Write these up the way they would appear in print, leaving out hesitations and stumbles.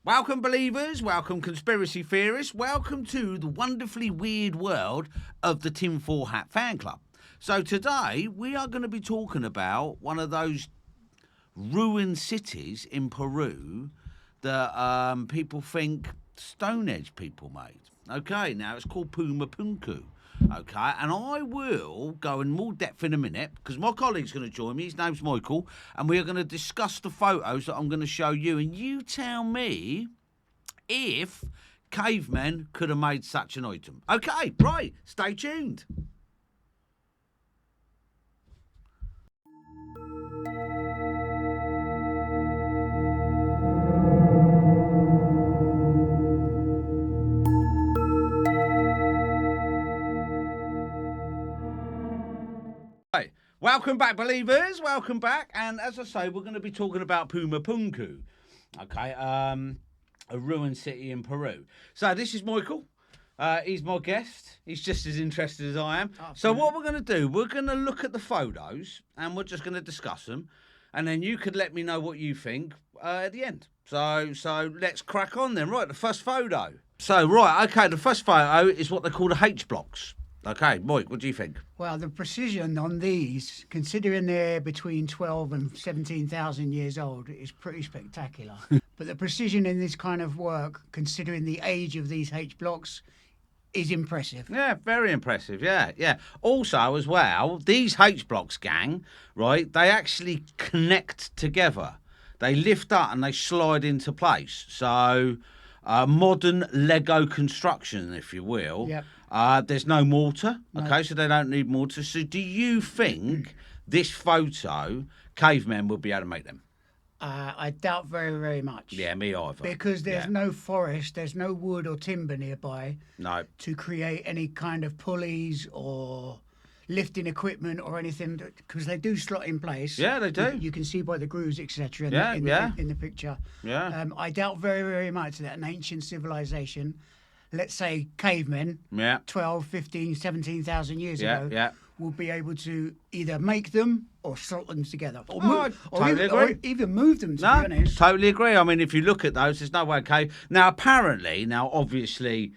Welcome, believers. Welcome, conspiracy theorists. Welcome to the wonderfully weird world of the Tinfoil Hat Fan Club. So today we are going to be talking about one of those ruined cities in Peru that people think Stone Age people made. Okay, now it's called Pumapunku. Okay, and I will go in more depth in a minute because my colleague's going to join me. His name's Michael, and we are going to discuss the photos that I'm going to show you. And you tell me if cavemen could have made such an item. Okay, right, stay tuned. Welcome back, believers. Welcome back. And as I say, we're going to be talking about Pumapunku. Okay, a ruined city in Peru. So this is Michael. He's my guest. He's just as interested as I am. So what we're going to do, we're going to look at the photos and we're just going to discuss them. And then you could let me know what you think at the end. So let's crack on then. Right, the first photo. So, right, okay, the first photo is what they call the H blocks. Okay, Mike, what do you think? Well, the precision on these, considering they're between 12 and 17,000 years old, is pretty spectacular. But the precision in this kind of work, considering the age of these H blocks, is impressive. Yeah, very impressive. Yeah. Also, as well, these H blocks, gang, right, they actually connect together. They lift up and they slide into place. So, modern Lego construction, if you will. Yep. There's no mortar, No. okay, so they don't need mortar. So do you think this photo, cavemen would be able to make them? I doubt very, very much. Yeah, me either. Because there's no forest, there's no wood or timber nearby No. to create any kind of pulleys or lifting equipment or anything, because they do slot in place. Yeah, they do. You can see by the grooves, etc. In the picture. Yeah. I doubt very, very much that an ancient civilization, let's say cavemen, Yeah. 12, 15, 17,000 years ago, Yeah. will be able to either make them or slot them together. Or, I totally agree. or even move them, to be honest. Totally agree. I mean, if you look at those, there's no way cave. Now, obviously,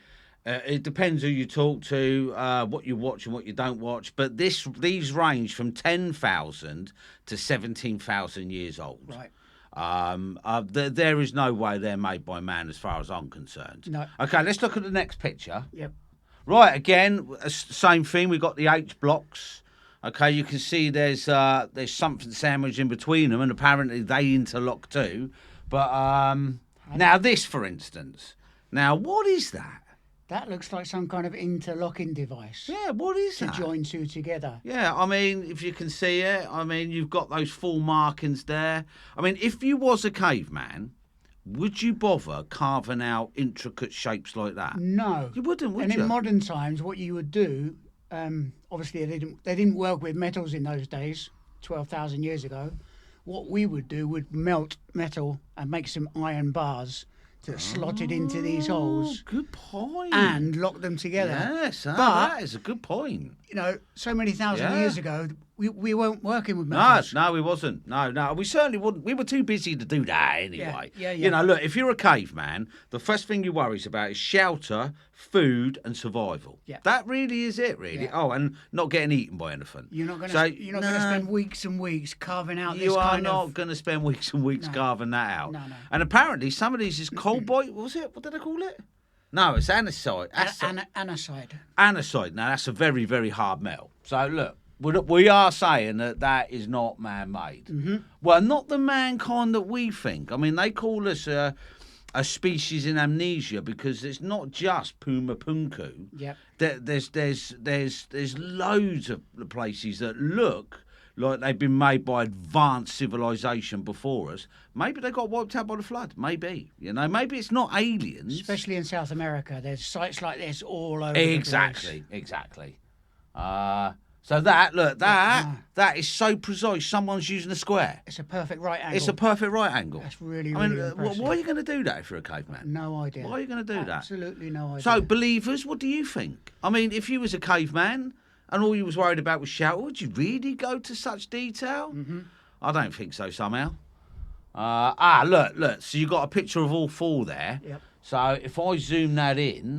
it depends who you talk to, what you watch and what you don't watch. But these range from 10,000 to 17,000 years old. Right. There is no way they're made by man, as far as I'm concerned. No. Okay, let's look at the next picture. Yep. Right, again, same thing. We've got the H blocks. Okay, you can see there's something sandwiched in between them, and apparently they interlock too. But now this, for instance. Now, what is that? That looks like some kind of interlocking device Yeah, what is to that? join two together. Yeah, I mean, if you can see it, I mean, you've got those full markings there. I mean, if you was a caveman, would you bother carving out intricate shapes like that? No. You wouldn't, would And you? in modern times, what you would do, obviously they didn't work with metals in those days, 12,000 years ago. What we would do would melt metal and make some iron bars that slotted into these holes Good point. and lock them together. Yes, But- that is a good point. You know, so many thousand Yeah. years ago, we weren't working with No, metals. no, we wasn't. No, we certainly wouldn't. We were too busy to do that anyway. Yeah. You know, look, if you're a caveman, the first thing you worries about is shelter, food, and survival. Yeah. That really is it, really. Yeah. Oh, and not getting eaten by anything. You're not going So, to spend weeks and weeks carving out this You are kind not of. going to spend weeks and weeks No. carving that out. No. And apparently, some of these is cobalt. What was it? What did I call it? No, it's anisite. Aniside. Anisite. Now, that's a very, very hard metal. So, look, we are saying that is not man-made. Mm-hmm. Well, not the mankind that we think. I mean, they call us a species in amnesia because it's not just Pumapunku. Yep. There's loads of places that look like they've been made by advanced civilization before us. Maybe they got wiped out by the flood. Maybe, maybe it's not aliens. Especially in South America, there's sites like this all over. Exactly. So that is so precise. Someone's using a square. It's a perfect right angle. It's a perfect right angle. That's really, I mean, really impressive. why are you going to do that if you're a caveman? No idea. Why are you going to do that? Absolutely no idea. So, believers, what do you think? I mean, if you was a caveman and all you was worried about was shelter, would you really go to such detail? Mm-hmm. I don't think so. Somehow. Look. So you got a picture of all four there. Yep. So if I zoom that in,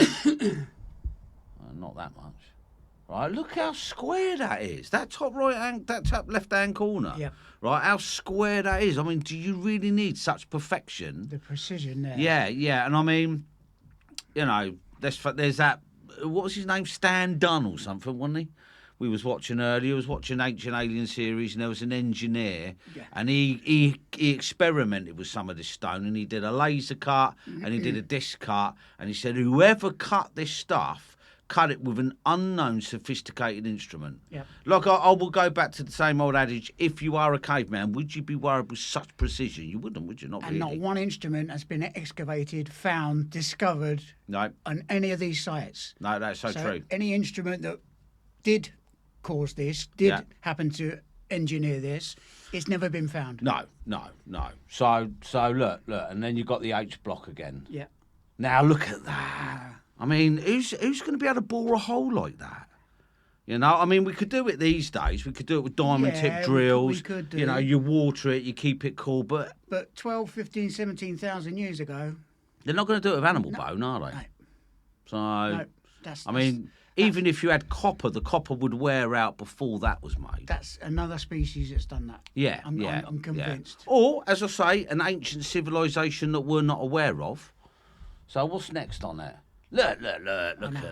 not that much. Right, look how square that is. That top that top left-hand corner. Yep. Right, how square that is. I mean, do you really need such perfection? The precision there. Yeah. And I mean, you know, there's that. What was his name? Stan Dunn or something, wasn't he? We was watching earlier. Was watching Ancient Alien series, and there was an engineer, and he experimented with some of this stone, and he did a laser cut, and he did a disc cut, and he said whoever cut this stuff cut it with an unknown sophisticated instrument. Yep. Like I will go back to the same old adage: if you are a caveman, would you be worried with such precision? You wouldn't, would you? Not And really. not one instrument has been excavated, found, discovered No, on any of these sites. no, that's so true. Any instrument that did cause this, happen to engineer this, it's never been found. No. So look, and then you've got the H block again. Yeah. Now look at that. I mean, who's going to be able to bore a hole like that? You know, I mean, we could do it these days. We could do it with diamond tip drills. We could do. You know, you water it, you keep it cool, but 12, 15, 17,000 years ago, they're not going to do it with animal bone, are they? no. So, I mean, even if you had copper, the copper would wear out before that was made. that's another species that's done that. Yeah, I'm convinced. Yeah. Or, as I say, an ancient civilization that we're not aware of. So what's next on there? Look at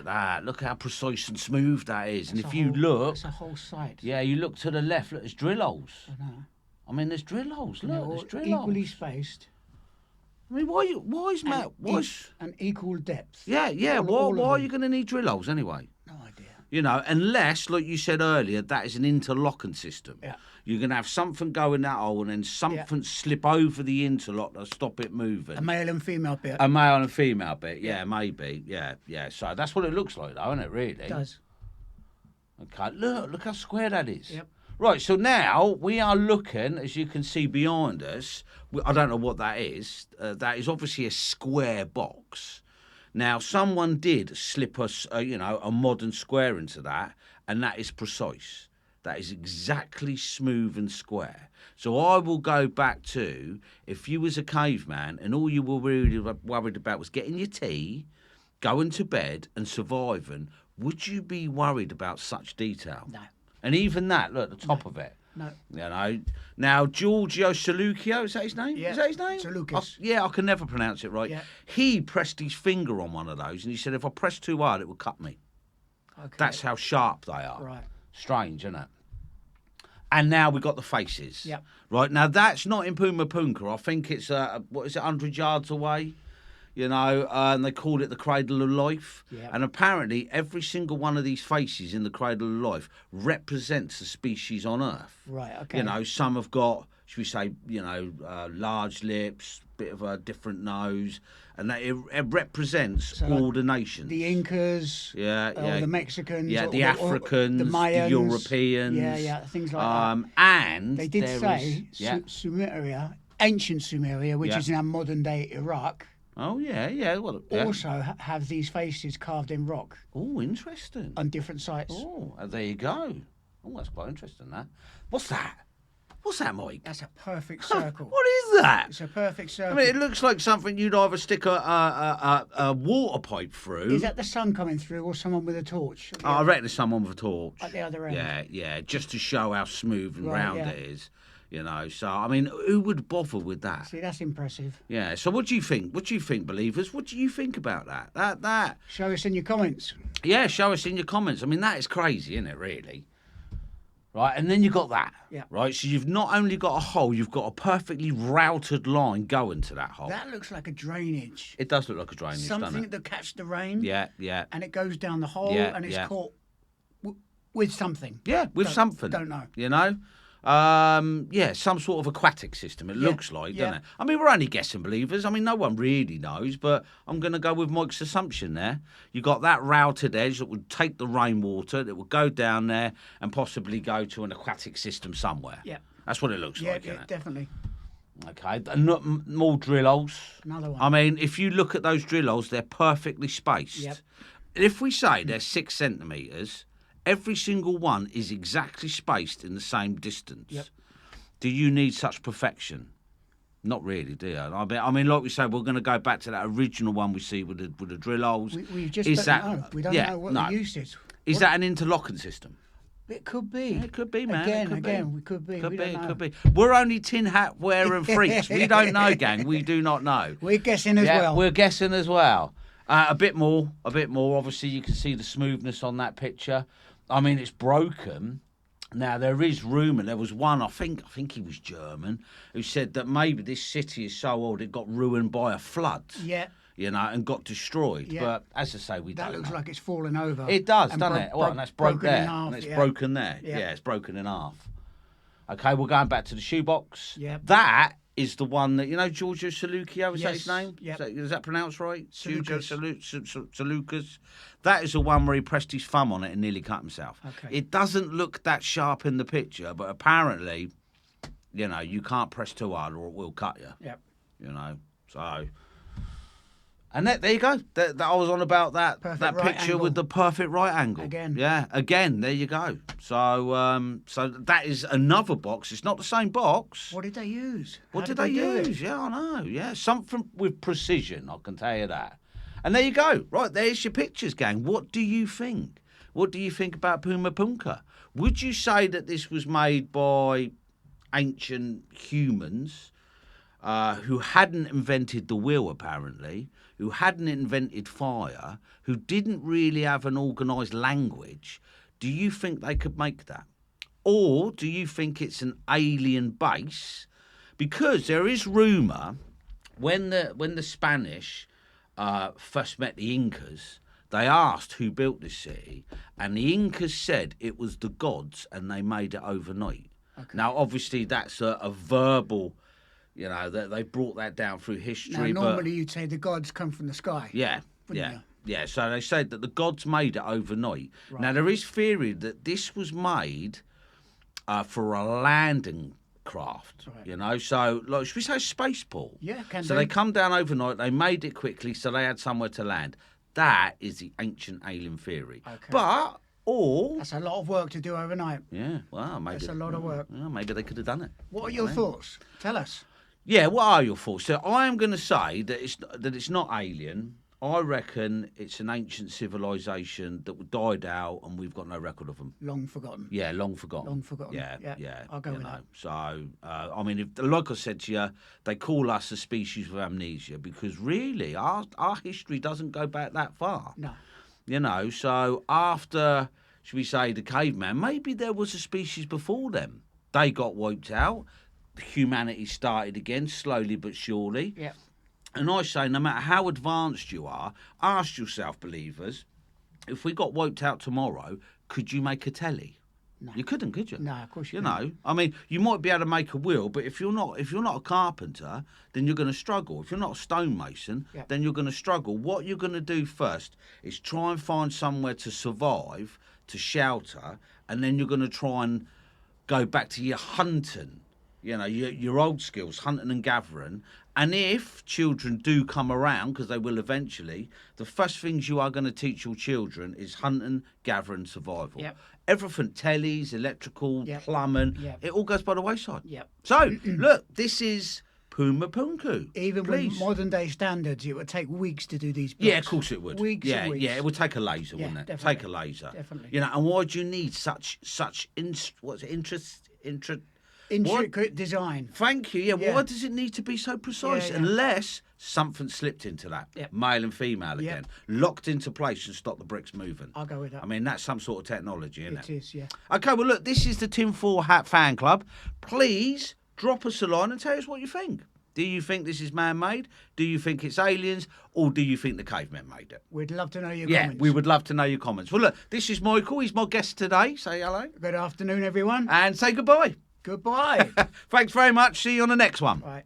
that. Look how precise and smooth that is. And if you look... It's a whole site. Yeah, you look to the left, look, there's drill holes. I know. I mean, there's drill holes. And they're Look, all there's drill equally holes. spaced. I mean, why is Matt... And equal depth. Yeah, why are you going to need drill holes anyway? No idea. You know, unless, like you said earlier, that is an interlocking system. Yeah. You're going to have something go in that hole and then something slip over the interlock to stop it moving. A male and female bit. A male and female bit, yeah, maybe. Yeah. So that's what it looks like, though, isn't it, really? It does. Okay, look how square that is. Yep. Right, so now we are looking, as you can see behind us, I don't know what that is. That is obviously a square box. Now, someone did slip us, a modern square into that, and that is precise. That is exactly smooth and square. So I will go back to, if you was a caveman and all you were really worried about was getting your tea, going to bed and surviving, would you be worried about such detail? No. And even that, look, the top of it. No. You know. Now, Giorgio Salucchio, is that his name? Yeah. Is that his name? Salucas. I can never pronounce it right. Yeah. He pressed his finger on one of those and he said, if I press too hard, it would cut me. Okay. That's how sharp they are. Right. Strange, isn't it? And now we've got the faces. Yep. Right, now that's not in Pumapunka. I think it's, 100 yards away? You know, and they call it the Cradle of Life. Yep. And apparently every single one of these faces in the Cradle of Life represents a species on Earth. Right, okay. You know, some have got, should we say, large lips, bit of a different nose, and that it represents all the nations. The Incas, the Mexicans, the Africans, the Mayans, the Europeans. things like that. And they did say Sumeria, ancient Sumeria, which is now modern day Iraq. Oh, yeah. Well, also have these faces carved in rock. Oh, interesting. On different sites. Oh, there you go. Oh, that's quite interesting, that. What's that? What's that, Mike? That's a perfect circle. What is that? It's a perfect circle. I mean, it looks like something you'd either stick a water pipe through. Is that the sun coming through or someone with a torch? I reckon it's someone with a torch. At the other end. Yeah, just to show how smooth and round yeah. it is. You know, so, I mean, who would bother with that? See, that's impressive. Yeah, so what do you think? What do you think, believers? What do you think about that? That. Show us in your comments. Yeah, show us in your comments. I mean, that is crazy, isn't it, really? Right, and then you got that. Yeah. Right, so you've not only got a hole, you've got a perfectly routed line going to that hole. That looks like a drainage. It does look like a drainage, doesn't Something it? that catches the rain. Yeah. And it goes down the hole and it's caught with something. Yeah, with something. Don't know. You know? Some sort of aquatic system, it looks like, doesn't it? I mean, we're only guessing, believers. I mean, no one really knows, but I'm going to go with Mike's assumption there. You got that routed edge that would take the rainwater, that would go down there and possibly go to an aquatic system somewhere. Yeah. That's what it looks like, Yeah, isn't it? definitely. Okay, and more drill holes. Another one. I mean, if you look at those drill holes, they're perfectly spaced. Yep. If we say they're 6 centimetres, every single one is exactly spaced in the same distance. Yep. Do you need such perfection? Not really, do you? I mean, like we say, we're going to go back to that original one we see with the drill holes. We just don't know. We don't know what the use is. Is that an interlocking system? It could be. Yeah, it could be, man. Again, we could be. It could be. We're only tin hat wearing freaks. We don't know, gang. We do not know. We're guessing as well. We're guessing as well. A bit more. Obviously, you can see the smoothness on that picture. I mean, it's broken. Now, there is rumour. There was one, I think he was German, who said that maybe this city is so old it got ruined by a flood. Yeah. You know, and got destroyed. Yeah. But as I say, we don't know. That looks like it's fallen over. It does, doesn't it? Well, and that's broken there. In half, and it's broken there. Yeah. Yeah, it's broken in half. Okay, we're going back to the shoebox. Yeah. That is the one that, Giorgio Salucchio, is that his name? Yep. Is that pronounced right? Giorgio Salucchus. Salucchus. That is the one where he pressed his thumb on it and nearly cut himself. Okay. It doesn't look that sharp in the picture, but apparently, you can't press too hard or it will cut you. Yep. So... And there you go. That I was on about that picture angle. with the perfect right angle. Again. Yeah, again, there you go. So so that is another box. It's not the same box. What did they use? What did they use? Yeah, I know. Yeah, something with precision, I can tell you that. And there you go. Right, there's your pictures, gang. What do you think? What do you think about Pumapunka? Would you say that this was made by ancient humans who hadn't invented the wheel, apparently, who hadn't invented fire, who didn't really have an organised language? Do you think they could make that? Or do you think it's an alien base? Because there is rumour, when the Spanish first met the Incas, they asked who built this city, and the Incas said it was the gods, and they made it overnight. Okay. Now, obviously, that's a verbal... that they brought that down through history. Now, normally you'd say the gods come from the sky. Yeah. So they said that the gods made it overnight. Right. Now, there is theory that this was made for a landing craft, right. So, like, should we say spaceport? Yeah, can So do. they come down overnight, they made it quickly, so they had somewhere to land. That is the ancient alien theory. Okay. That's a lot of work to do overnight. Yeah, well, maybe... That's a lot of work. Well, maybe they could have done it. What are your thoughts? Tell us. Yeah, what are your thoughts? So I am going to say that it's not alien. I reckon it's an ancient civilization that died out, and we've got no record of them. Long forgotten. Yeah, long forgotten. Yeah. I'll go with that. So, I mean, like I said to you, they call us a species with amnesia because really, our history doesn't go back that far. No. So after, should we say, the caveman, maybe there was a species before them. They got wiped out. Humanity started again, slowly but surely. Yeah. And I say, no matter how advanced you are, ask yourself, believers, if we got wiped out tomorrow, could you make a telly? No. You couldn't, could you? No, of course you couldn't. I mean, you might be able to make a wheel, but if you're not a carpenter, then you're going to struggle. If you're not a stonemason, then you're going to struggle. What you're going to do first is try and find somewhere to survive, to shelter, and then you're going to try and go back to your hunting. Your old skills, hunting and gathering. And if children do come around, because they will eventually, the first things you are going to teach your children is hunting, gathering, survival. Yep. Everything, tellies, electrical, plumbing, it all goes by the wayside. Yep. So, look, this is Pumapunku. Even with modern day standards, it would take weeks to do these blocks. Yeah, of course it would. Weeks and weeks. Yeah, it would take a laser, wouldn't it? Definitely. Take a laser. Definitely. And why do you need such intricate design. Thank you. Yeah, why does it need to be so precise? Unless something slipped into that, male and female again, locked into place and stopped the bricks moving. I'll go with that. I mean, that's some sort of technology, isn't it? It is, yeah. Okay, well, look, this is the Tinfoil Hat Fan Club. Please drop us a line and tell us what you think. Do you think this is man-made? Do you think it's aliens? Or do you think the cavemen made it? We'd love to know your comments. Yeah, we would love to know your comments. Well, look, this is Michael. He's my guest today. Say hello. Good afternoon, everyone. And say goodbye. Goodbye. Thanks very much. See you on the next one. Right.